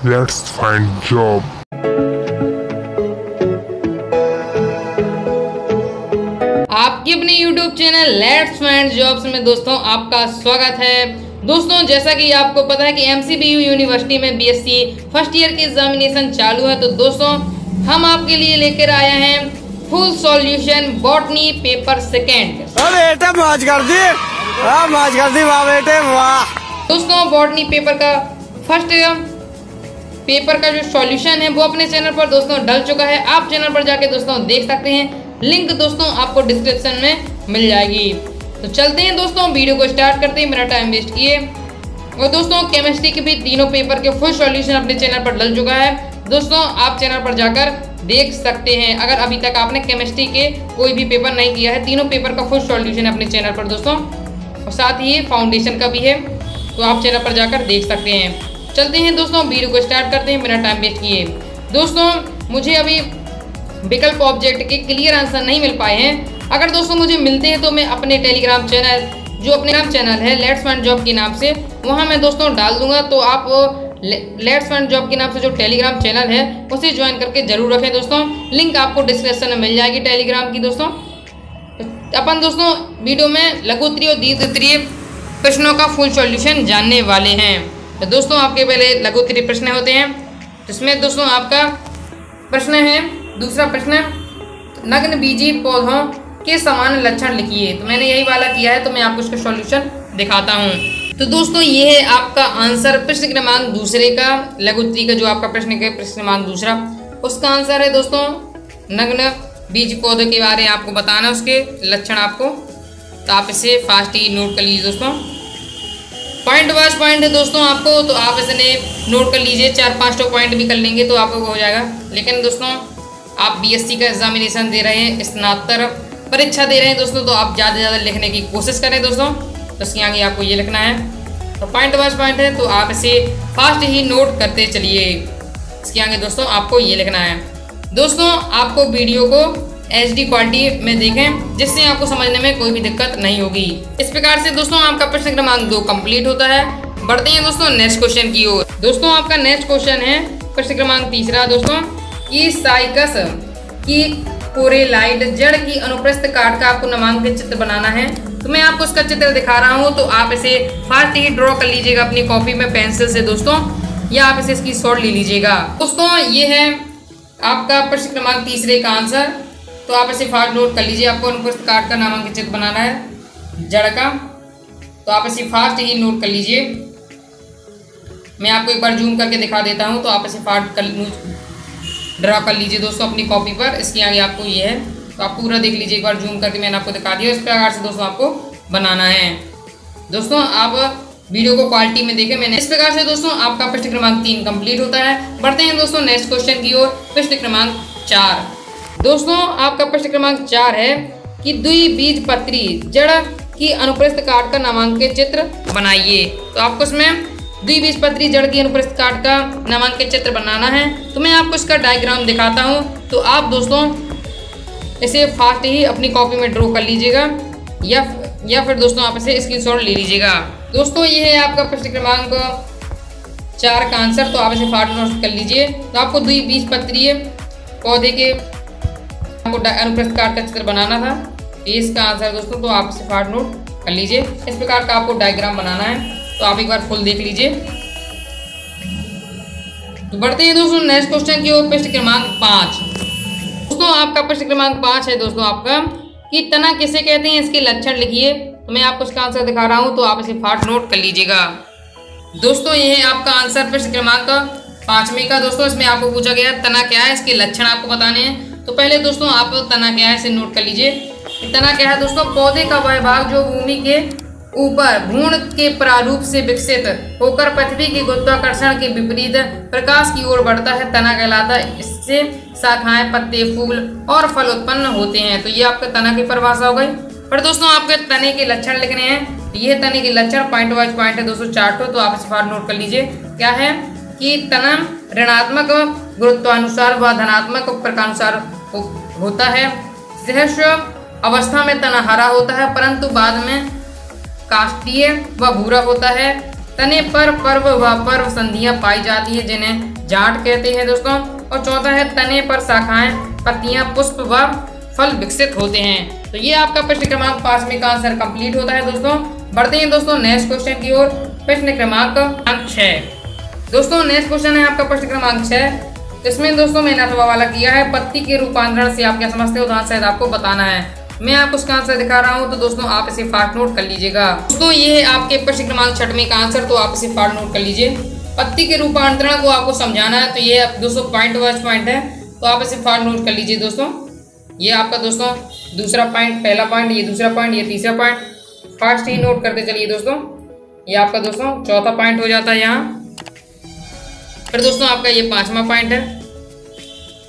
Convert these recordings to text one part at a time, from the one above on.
Let's find job. आपके अपने YouTube channel let's find jobs में दोस्तों आपका स्वागत है। दोस्तों जैसा कि आपको पता है कि MCBU यूनिवर्सिटी में BSc फर्स्ट ईयर के एग्जामिनेशन चालू है, तो दोस्तों हम आपके लिए लेकर आए हैं full solution botany paper second. बेटे मौज कर दी, मौज कर दी वाह बेटे वाह। दोस्तों बॉटनी पेपर का फर्स्ट पेपर का जो सॉल्यूशन है वो अपने चैनल पर दोस्तों डल चुका है। आप चैनल पर जाके दोस्तों देख सकते हैं, लिंक दोस्तों आपको डिस्क्रिप्शन में मिल जाएगी। तो चलते हैं दोस्तों वीडियो को स्टार्ट करते हैं, मेरा टाइम वेस्ट किए। और दोस्तों केमिस्ट्री के भी तीनों पेपर के फुल सॉल्यूशन अपने चैनल पर डल चुका है। दोस्तों आप चैनल पर जाकर देख सकते हैं। अगर अभी तक आपने केमिस्ट्री के कोई भी पेपर नहीं किया है, तीनों पेपर का फुल सॉल्यूशन अपने चैनल पर दोस्तों, और साथ ही फाउंडेशन का भी है, तो आप चैनल पर जाकर देख सकते हैं। चलते हैं दोस्तों वीडियो को स्टार्ट करते हैं, मेरा टाइम वेस्ट किए। दोस्तों मुझे अभी विकल्प ऑब्जेक्ट के क्लियर आंसर नहीं मिल पाए हैं। अगर दोस्तों मुझे मिलते हैं तो मैं अपने टेलीग्राम चैनल, जो अपने नाम चैनल है लेट्स फाइंड जॉब के नाम से, वहां मैं दोस्तों डाल दूंगा। तो आप लेट्स फाइंड जॉब के नाम से जो टेलीग्राम चैनल है उसे ज्वाइन करके जरूर रखें दोस्तों। लिंक आपको डिस्क्रिप्शन में मिल जाएगी टेलीग्राम की। दोस्तों अपन दोस्तों वीडियो में लघु उत्तरीय और दीर्घ उत्तरीय प्रश्नों का फुल सॉल्यूशन जानने वाले हैं। तो दोस्तों आपके पहले लघु उत्तरीय प्रश्न होते हैं, जिसमें दोस्तों आपका प्रश्न है, दूसरा प्रश्न, नग्न बीजी पौधों के समान लक्षण लिखिए। तो मैंने यही वाला किया है, तो मैं आपको इसका सॉल्यूशन दिखाता हूँ। तो दोस्तों ये है आपका आंसर प्रश्न क्रमांक दूसरे का, लघु उत्तरीय का जो आपका प्रश्न है प्रश्न क्रमांक दूसरा, उसका आंसर है दोस्तों नग्न बीज पौधों के बारे में आपको बताना, उसके लक्षण आपको। तो आप इसे फास्ट ही नोट कर लीजिए दोस्तों। पॉइंट वाइज पॉइंट है दोस्तों आपको, तो आप इसे नोट कर लीजिए। 4-5 पॉइंट भी कर लेंगे तो आपको हो जाएगा। लेकिन दोस्तों आप BSc का एग्जामिनेशन दे रहे हैं, स्नातक परीक्षा दे रहे हैं दोस्तों, तो आप ज़्यादा से ज़्यादा लिखने की कोशिश करें दोस्तों। तो इसके आगे आपको ये लिखना है। तो पॉइंट वाइज पॉइंट है, तो आप इसे फास्ट ही नोट करते चलिए। इसके आगे दोस्तों आपको ये लिखना है। दोस्तों आपको वीडियो को HD क्वालिटी में देखें, जिससे आपको समझने में कोई भी दिक्कत नहीं होगी। इस प्रकार से दोस्तों आपका प्रश्न क्रमांक 2 कंप्लीट होता है। बढ़ते हैं दोस्तों नेक्स्ट क्वेश्चन की ओर। दोस्तों आपका नेक्स्ट क्वेश्चन है प्रश्न क्रमांक 3 दोस्तों, कि साइकस की कोरेलाइड जड़ की अनुप्रस्थ काट का आपको नामांकित चित्र बनाना है। तो मैं आपको इसका चित्र दिखा रहा हूँ, तो आप इसे फास्ट ही ड्रॉ कर लीजिएगा अपनी कॉपी में पेंसिल से दोस्तों, या आप इसे इसकी शॉट ले लीजिएगा। दोस्तों ये है आपका प्रश्न क्रमांक 3 का आंसर। तो आप इसे फास्ट नोट कर लीजिए। आपको अनुप्रस्थ काट का नामांकित चित्र बनाना है जड़ का, तो आप इसे फास्ट ही नोट कर लीजिए। मैं आपको एक बार जूम करके दिखा देता हूं, तो आप इसे फास्ट ड्रा कर लीजिए दोस्तों अपनी कॉपी पर। इसके आगे आपको ये है, तो आप पूरा देख लीजिए एक बार जूम करके, मैंने आपको दिखा दिया। इस प्रकार से दोस्तों आपको बनाना है। दोस्तों आप वीडियो को क्वालिटी में देखें मैंने। इस प्रकार से दोस्तों आपका प्रश्न क्रमांक 3 कंप्लीट होता है। बढ़ते हैं दोस्तों नेक्स्ट क्वेश्चन की ओर, प्रश्न क्रमांक 4। दोस्तों आपका प्रश्न क्रमांक 4 है कि द्विबीजपत्री जड़ की अनुप्रस्थ काट का नामांकित चित्र बनाइए। तो आपको इसमें द्विबीजपत्री जड़ की अनुप्रस्थ काट का नामांकित चित्र बनाना है। तो मैं आपको इसका डायग्राम दिखाता हूँ, तो आप दोस्तों इसे फास्ट ही अपनी कॉपी में ड्रॉ कर लीजिएगा, या फिर दोस्तों आप इसे स्क्रीनशॉट ले लीजिएगा। दोस्तों ये है आपका प्रश्न क्रमांक 4 का आंसर, तो आप इसे फास्ट नोट कर लीजिए। तो आपको द्विबीजपत्रीय पौधे के आपको अनुप्रस्थ काट का चित्र बनाना था, इसका आंसर दोस्तों। तो आप इसे फास्ट नोट कर लीजिए। इस प्रकार का आपको डायग्राम बनाना है, तो आप एक बार फुल देख लीजिए। तो बढ़ते हैं दोस्तों नेक्स्ट क्वेश्चन की ओर, प्रश्न क्रमांक 5। दोस्तों आपका प्रश्न क्रमांक 5 है दोस्तों आपका, कि तना किसे कहते हैं, इसके लक्षण लिखिए। तो मैं आपको इसका आंसर दिखा रहा हूँ, तो आप इसे फास्ट नोट कर लीजिएगा। दोस्तों ये है आपका आंसर प्रश्न क्रमांक 5वें का। दोस्तों इसमें आपको पूछा गया तना क्या है, इसके लक्षण आपको बताने हैं। तो पहले दोस्तों आप तना क्या है इसे नोट कर लीजिए। तना क्या है दोस्तों, पौधे का वह भाग जो भूमि के ऊपर भ्रूण के प्रारूप से विकसित होकर पृथ्वी के गुरुत्वाकर्षण के विपरीत प्रकाश की ओर बढ़ता है, तना कहलाता है। इससे शाखाएं, पत्ते, फूल और फल उत्पन्न होते हैं। तो ये आपका तना की परिभाषा हो गई। पर दोस्तों आपके तने के लक्षण लिखने हैं। ये तने के लक्षण पॉइंट वाइज पॉइंट है दोस्तों 4 तो आप इसे फास्ट नोट कर लीजिए। क्या है कि तना ऋणात्मक गुरुत्वानुसार व धनात्मक प्रकारानुसार होता है। सहर्ष अवस्था में तना हरा होता है, परंतु बाद में काष्ठीय व भूरा होता है। तने पर पर्व व पर्व संधियां पाई जाती है जिन्हें जाट कहते हैं दोस्तों। और चौथा है तने पर शाखाएं, पत्तियां, पुष्प व फल विकसित होते हैं। तो ये आपका प्रश्न क्रमांक 5 का आंसर कंप्लीट होता है दोस्तों। बढ़ते हैं दोस्तों नेक्स्ट क्वेश्चन की ओर। प्रश्न क्रमांक 6 दोस्तों, नेक्स्ट क्वेश्चन है आपका प्रश्न क्रमांक 6। इसमें दोस्तों मैंने अथवा वाला किया है, पत्ती के रूपांतरण से आप क्या समझते हो, तो शायद आपको बताना है। मैं आपको उसका आंसर दिखा रहा हूं, तो दोस्तों आप इसे फास्ट नोट कर लीजिएगा। दोस्तों ये है आपके प्रश्न क्रमांक 6 का आंसर, तो आप इसे फास्ट नोट कर लीजिए। पत्ती के रूपांतरण को आपको समझाना है, तो ये 200 पॉइंट वाइज पॉइंट है, तो आप इसे फास्ट नोट कर लीजिए दोस्तों। ये आपका दोस्तों दूसरा पॉइंट, पहला पॉइंट, ये दूसरा पॉइंट, ये तीसरा पॉइंट, फास्ट ही नोट करते चलिए दोस्तों। ये आपका दोस्तों चौथा पॉइंट हो जाता है यहाँ। फिर दोस्तों आपका ये 5वां पॉइंट है।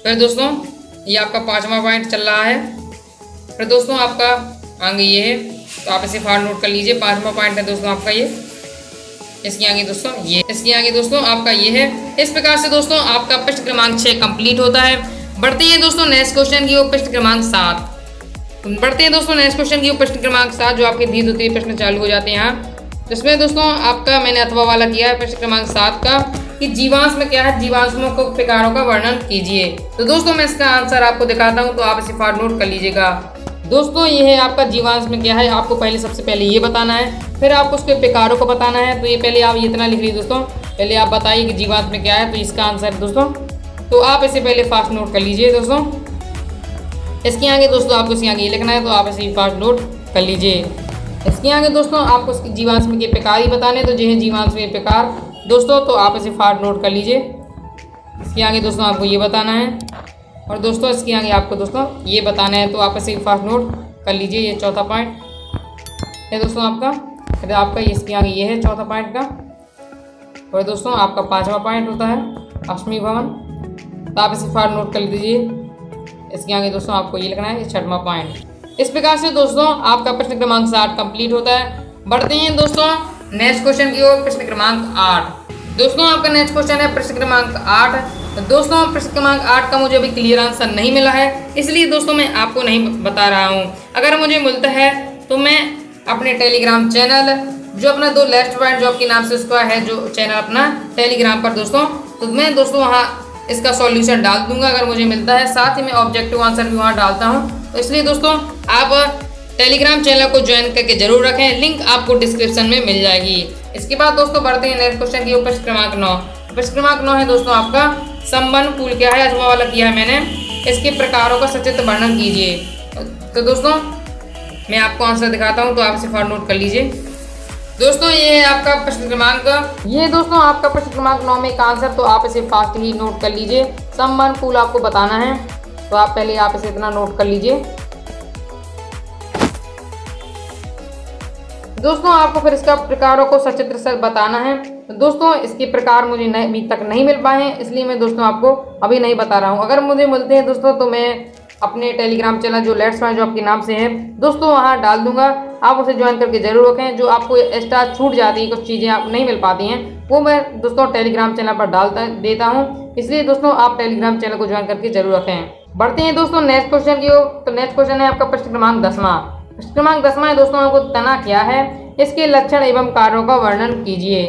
फिर दोस्तों ये आपका 5वां पॉइंट चल रहा है। फिर दोस्तों आपका आगे ये है, तो आप इसे फास्ट नोट कर लीजिए। 5वां पॉइंट है दोस्तों आपका ये। इसके आगे दोस्तों ये, इसके आगे दोस्तों आपका ये है। इस प्रकार से दोस्तों आपका प्रश्न क्रमांक 6 कंप्लीट होता है। बढ़ते हैं दोस्तों नेक्स्ट क्वेश्चन की ओर, प्रश्न क्रमांक 7। बढ़ते हैं दोस्तों नेक्स्ट क्वेश्चन की ओर, प्रश्न क्रमांक 7, जो आपके द्वितीय प्रश्न चालू हो जाते हैं यहाँ। जिसमें दोस्तों आपका मैंने अथवा वाला किया है प्रश्न क्रमांक 7 का, कि जीवांश में क्या है, जीवांशों को प्रकारों का वर्णन कीजिए। तो दोस्तों मैं इसका आंसर आपको दिखाता हूँ, तो आप इसे फास्ट नोट कर लीजिएगा। दोस्तों ये है आपका जीवांश में क्या है, आपको पहले सबसे पहले ये बताना है, फिर आपको उसके प्रकारों को बताना है। तो ये पहले आप इतना लिख लीजिए दोस्तों, पहले आप बताइए कि जीवांश में क्या है, तो इसका आंसर दोस्तों, तो आप इसे पहले फास्ट नोट कर लीजिए दोस्तों। इसके आगे दोस्तों आपको इसके आगे ये लिखना है, तो आप इसे फास्ट नोट कर लीजिए। इसके आगे दोस्तों आपको इसकी जीवांश में के प्रकार ही बताने, तो जो है जीवांश में प्रकार दोस्तों, तो आप इसे फास्ट नोट कर लीजिए। इसके आगे दोस्तों आपको ये बताना है, और दोस्तों इसके आगे आपको दोस्तों ये बताना है, तो आप इसे फास्ट नोट कर लीजिए। ये चौथा पॉइंट है दोस्तों आपका। फिर आपका इसके आगे ये है चौथा पॉइंट का। और दोस्तों आपका 5वां पॉइंट होता है अश्मी भवन, तो आप इसे फास्ट नोट कर लीजिए। इसके आगे दोस्तों आपको ये लिखना है, ये 6वां पॉइंट। इस प्रकार से दोस्तों आपका प्रश्न क्रमांक 7 कंप्लीट होता है। बढ़ते हैं दोस्तों नेक्स्ट क्वेश्चन की ओर, प्रश्न क्रमांक 8। दोस्तों आपका नेक्स्ट क्वेश्चन है प्रश्न क्रमांक 8। तो दोस्तों प्रश्न क्रमांक 8 का मुझे अभी क्लियर आंसर नहीं मिला है, इसलिए दोस्तों मैं आपको नहीं बता रहा हूँ। अगर मुझे मिलता है तो मैं अपने टेलीग्राम चैनल, जो अपना 2 लेफ्ट पॉइंट जो आपके नाम से उसका है जो चैनल अपना टेलीग्राम पर दोस्तों, तो मैं दोस्तों वहाँ इसका सॉल्यूशन डाल दूंगा अगर मुझे मिलता है। साथ ही मैं ऑब्जेक्टिव आंसर भी वहाँ डालता हूँ, तो इसलिए दोस्तों आप टेलीग्राम चैनल को ज्वाइन करके जरूर रखें, लिंक आपको डिस्क्रिप्शन में मिल जाएगी। इसके बाद दोस्तों बढ़ते हैं नेक्स्ट क्वेश्चन की, प्रश्न क्रमांक 9। प्रश्न क्रमांक 9 है दोस्तों आपका संबंध पुल क्या है, अथवा वाला किया है मैंने, इसके प्रकारों का सचित्र वर्णन कीजिए। तो दोस्तों मैं आपको आंसर दिखाता हूँ, तो आप इसे फास्ट नोट कर लीजिए। दोस्तों ये है आपका प्रश्न क्रमांक, ये दोस्तों आपका प्रश्न क्रमांक 9 का आंसर, तो आप इसे फास्ट ही नोट कर लीजिए। संबंध पुल आपको बताना है, तो आप पहले आप इसे इतना नोट कर लीजिए। दोस्तों आपको फिर इसका प्रकारों को सचित्र से बताना है। तो दोस्तों इसके प्रकार मुझे अभी तक नहीं मिल पाए हैं, इसलिए मैं दोस्तों आपको अभी नहीं बता रहा हूँ। अगर मुझे मिलते हैं दोस्तों, तो मैं अपने टेलीग्राम चैनल जो लेट्स पॉइंट जो आपके नाम से है दोस्तों वहाँ डाल दूंगा, आप उसे ज्वाइन करके जरूर रखें। जो आपको एक्स्ट्रा छूट जाती है, कुछ चीज़ें आप नहीं मिल पाती हैं, वो मैं दोस्तों टेलीग्राम चैनल पर देता हूँ, इसलिए दोस्तों आप टेलीग्राम चैनल को ज्वाइन करके जरूर रखें। बढ़ते हैं दोस्तों नेक्स्ट क्वेश्चन की ओर। तो नेक्स्ट क्वेश्चन है आपका प्रश्न क्रमांक 10वां। प्रश्न क्रमांक 10वां है दोस्तों, आपको तना क्या है, इसके लक्षण एवं कार्यों का वर्णन कीजिए।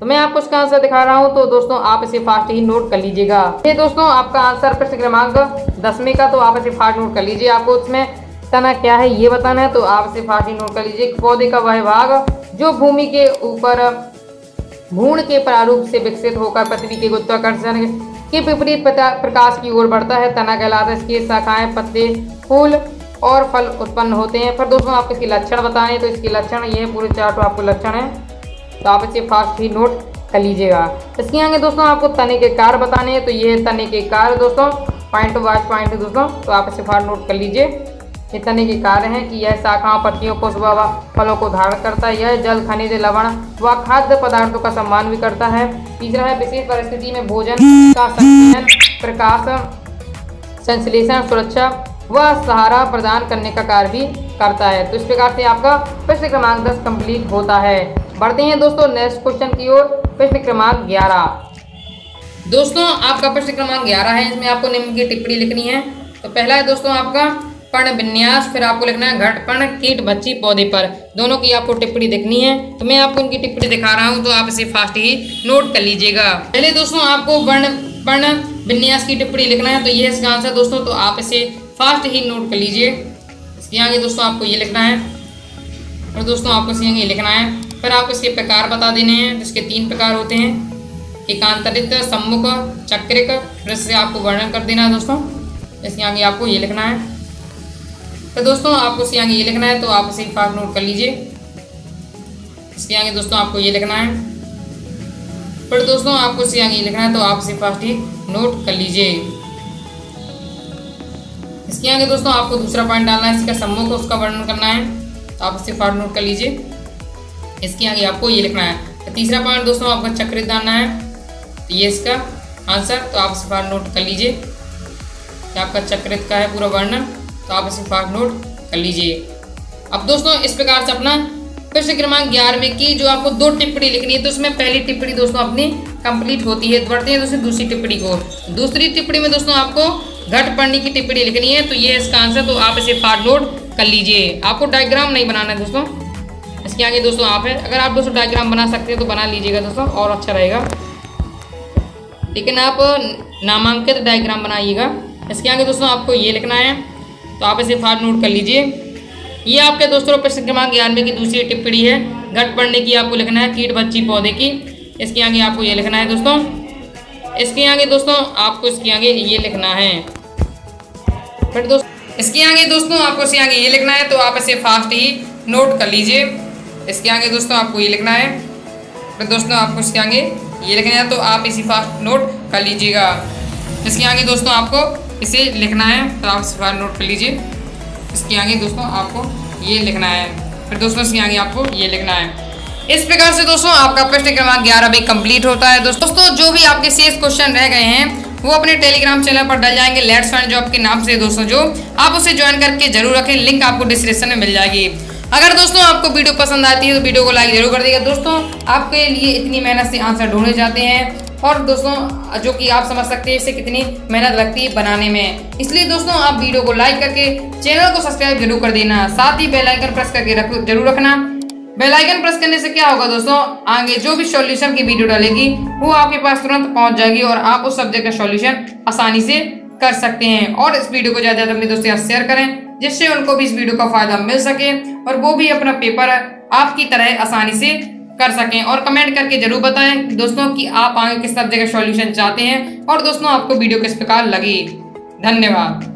तो मैं आपको इसका आंसर दिखा रहा हूं, तो दोस्तों आप इसे फास्ट ही नोट कर लीजिएगा। ये दोस्तों आपका आंसर प्रश्न क्रमांक 10वें का, तो आप इसे फास्ट नोट कर लीजिए। आपको उसमें तना क्या है ये बताना है, तो आप इसे फास्ट ही नोट कर लीजिए। पौधे का वह भाग जो भूमि के ऊपर भ्रूण के प्रारूप से विकसित होकर पृथ्वी के गुरुत्वाकर्षण के विपरीत प्रकाश की ओर बढ़ता है, तना कहलाता है। इसकी शाखाएं, पत्ते, फूल और फल उत्पन्न होते हैं। फिर दोस्तों आपको इसके लक्षण बताएं, तो इसके लक्षण ये पूरे 4 आपको लक्षण है, तो आप इसे फास्ट ही नोट कर लीजिएगा। इसके आगे दोस्तों आपको तने के कार्य बताने हैं, तो ये है तने के कार्य दोस्तों, पॉइंट वाइज पॉइंट है दोस्तों, तो आप इसे फास्ट नोट कर लीजिए। ये तने के कार्य हैं कि यह शाखाओं, पत्तियों, पुष्प व फलों को धारण करता है। यह जल, खनिज, लवण व खाद्य पदार्थों का सम्मान भी करता है। तीसरा है विशेष परिस्थिति में भोजन का संचयन, प्रकाश संश्लेषण, सुरक्षा व सहारा प्रदान करने का कार्य भी करता है। तो इस प्रकार से आपका प्रश्न क्रमांक 10 कंप्लीट होता है। बढ़ते हैं दोस्तों नेक्स्ट क्वेश्चन की ओर, प्रश्न क्रमांक 11। दोस्तों आपका प्रश्न क्रमांक 11 है, इसमें आपको निम्न की टिप्पणी लिखनी है। तो पहला है दोस्तों आपका पर्ण विन्यास, फिर आपको लिखना है घट पर्ण कीट बच्ची पौधे पर। दोनों की आपको टिप्पणी देखनी है, तो मैं आपको उनकी टिप्पणी दिखा रहा हूँ, तो आप इसे फास्ट ही नोट कर लीजिएगा। पहले दोस्तों आपको पर्ण विन्यास की टिप्पणी लिखना है, तो ये इसका आंसर दोस्तों, तो आप इसे फास्ट ही नोट कर लीजिए। इसके आगे दोस्तों आपको ये लिखना है, और दोस्तों आपको इसके आगे लिखना है, फिर आपको इसके प्रकार बता देने हैं, जिसके 3 प्रकार होते हैं, एकांतरित, सम्मुख, चक्रिक, फिर से आपको वर्णन कर देना है दोस्तों। इसके आगे आपको ये लिखना है, तो दोस्तों आपको इसके आगे ये लिखना है, तो आप इसे फास्ट नोट कर लीजिए। इसके आगे दोस्तों आपको ये लिखना है, फिर दोस्तों आपको इसके आगे ये लिखना है, तो आप इसे फास्ट ही नोट कर लीजिए। इसके आगे दोस्तों आपको दूसरा पॉइंट डालना है, इसका सम्मुख, उसका वर्णन करना है, तो आप इसे फास्ट नोट कर लीजिए। इसके आगे आपको ये लिखना है। तो तीसरा पॉइंट दोस्तों आपको चक्रित डालना है, तो ये इसका आंसर, तो आप इसे फास्ट नोट कर लीजिए। आपका चक्रित का है पूरा वर्णन, तो आप इसे फास्ट नोट कर लीजिए। अब दोस्तों इस प्रकार से अपना प्रश्न क्रमांक 11 की जो आपको 2 टिप्पणी लिखनी है, तो उसमें पहली टिप्पणी दोस्तों अपनी कंप्लीट होती है। बढ़ते हैं दोस्तों दूसरी टिप्पणी को। दूसरी टिप्पणी में दोस्तों आपको घट पढ़ने की टिप्पणी लिखनी है, तो ये इसका आंसर, तो आप इसे फास्ट नोट कर लीजिए। आपको डायग्राम नहीं बनाना है दोस्तों। इसके आगे दोस्तों आप है, अगर आप दोस्तों डायग्राम बना सकते हैं तो बना लीजिएगा दोस्तों, और अच्छा रहेगा, लेकिन आप नामांकित डायग्राम बनाइएगा। इसके आगे दोस्तों आपको ये लिखना है, तो आप इसे फास्ट नोट कर लीजिए। ये आपके दोस्तों प्रश्न क्रमांक 11 की दूसरी टिप्पणी है। घट पढ़ने की आपको लिखना है कीट बच्ची पौधे की। इसके आगे आपको ये लिखना है दोस्तों। इसके आगे दोस्तों आपको इसके आगे ये लिखना है, फिर दोस्तों इसके आगे दोस्तों आपको इसके आगे ये लिखना है, तो आप इसे फास्ट ही नोट कर लीजिए। इसके आगे दोस्तों आपको ये लिखना है, फिर दोस्तों आपको इसके आगे ये लिखना है, तो आप इसे फास्ट नोट कर लीजिएगा। इसके आगे दोस्तों आपको इसे लिखना है, तो आप इसे फास्ट नोट कर लीजिए। इसके आगे दोस्तों आपको ये लिखना है, फिर दोस्तों इसके आगे आपको ये लिखना है। इस प्रकार से दोस्तों आपका प्रश्न क्रमांक 11 भी कंप्लीट होता है। दोस्तों जो भी आपके शेष क्वेश्चन रह गए हैं वो अपने टेलीग्राम चैनल पर डल जाएंगे, लेट्स फाइंड जॉब के नाम से दोस्तों, जो आप उसे ज्वाइन करके जरूर रखें। लिंक आपको डिस्क्रिप्शन में मिल जाएगी। अगर दोस्तों आपको वीडियो पसंद आती है तो वीडियो को लाइक जरूर कर दीजिएगा। दोस्तों आपके लिए इतनी मेहनत से आंसर ढूंढे जाते हैं, और दोस्तों जो कि आप समझ सकते हैं इससे कितनी मेहनत लगती है बनाने में। इसलिए दोस्तों आप वीडियो को लाइक करके चैनल को सब्सक्राइब जरूर कर देना, साथ ही बेल आइकन प्रेस करके जरूर रखना। बेल आइकन प्रेस करने से क्या होगा दोस्तों, आगे जो भी सॉल्यूशन की वीडियो डालेगी वो आपके पास तुरंत पहुंच जाएगी, और आप उस सब्जेक्ट का सॉल्यूशन आसानी से कर सकते हैं। और इस वीडियो को ज्यादा से ज्यादा अपने दोस्तों के साथ शेयर करें, जिससे उनको भी इस वीडियो का फायदा मिल सके, और वो भी अपना पेपर आपकी तरह आसानी से कर सकें। और कमेंट करके जरूर बताएं दोस्तों कि आप आगे किस सब्जेक्ट का सॉल्यूशन चाहते हैं, और दोस्तों आपको वीडियो किस प्रकार लगी। धन्यवाद।